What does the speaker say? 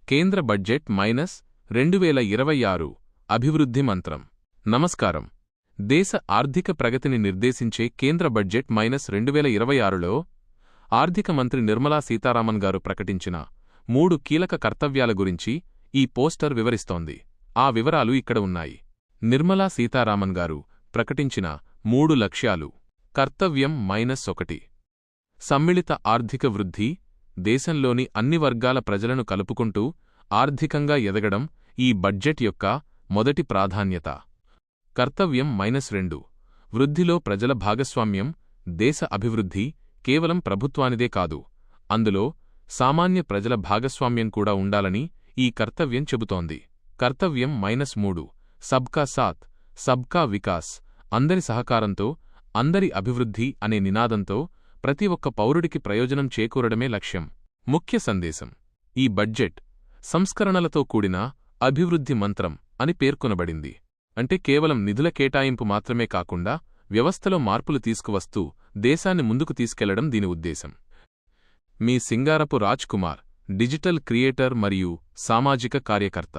కేంద్ర బడ్జెట్ -2026 అభివృద్ధి మంత్రం. నమస్కారం. దేశ ఆర్థిక ప్రగతిని నిర్దేశించే కేంద్ర బడ్జెట్ -2026లో ఆర్థిక మంత్రి నిర్మలా సీతారామన్ గారు ప్రకటించిన 3 కీలక కర్తవ్యాల గురించి ఈ పోస్టర్ వివరిస్తోంది. ఆ వివరాలు ఇక్కడ ఉన్నాయి. నిర్మలా సీతారామన్ గారు ప్రకటించిన 3 లక్ష్యాలు. కర్తవ్యం -1 సమ్మిళిత ఆర్థిక వృద్ధి. దేశంలోని అన్ని వర్గాల ప్రజలను కలుపుకుంటూ ఆర్థికంగా ఎదగడం ఈ బడ్జెట్ యొక్క మొదటి ప్రాధాన్యత. కర్తవ్యం -2 వృద్ధిలో ప్రజల భాగస్వామ్యం. దేశ అభివృద్ధి కేవలం ప్రభుత్వానిదే కాదు, అందులో సామాన్య ప్రజల భాగస్వామ్యం కూడా ఉండాలని ఈ కర్తవ్యం చెబుతోంది. కర్తవ్యం -3 సబ్కా సాథ్ సబ్కా వికాస్. అందరి సహకారంతో అందరి అభివృద్ధి అనే నినాదంతో ప్రతి ఒక్క పౌరుడికి ప్రయోజనం చేకూరడమే లక్ష్యం. ముఖ్య సందేశం: ఈ బడ్జెట్ సంస్కరణలతో కూడిన అభివృద్ధి మంత్రం అని పేర్కొనబడింది. అంటే కేవలం నిధుల కేటాయింపు మాత్రమే కాకుండా వ్యవస్థలో మార్పులు తీసుకువస్తూ దేశాన్ని ముందుకు తీసుకెళ్లడం దీని ఉద్దేశం. మీ సింగారపు రాజ్ కుమార్, డిజిటల్ క్రియేటర్ మరియు సామాజిక కార్యకర్త.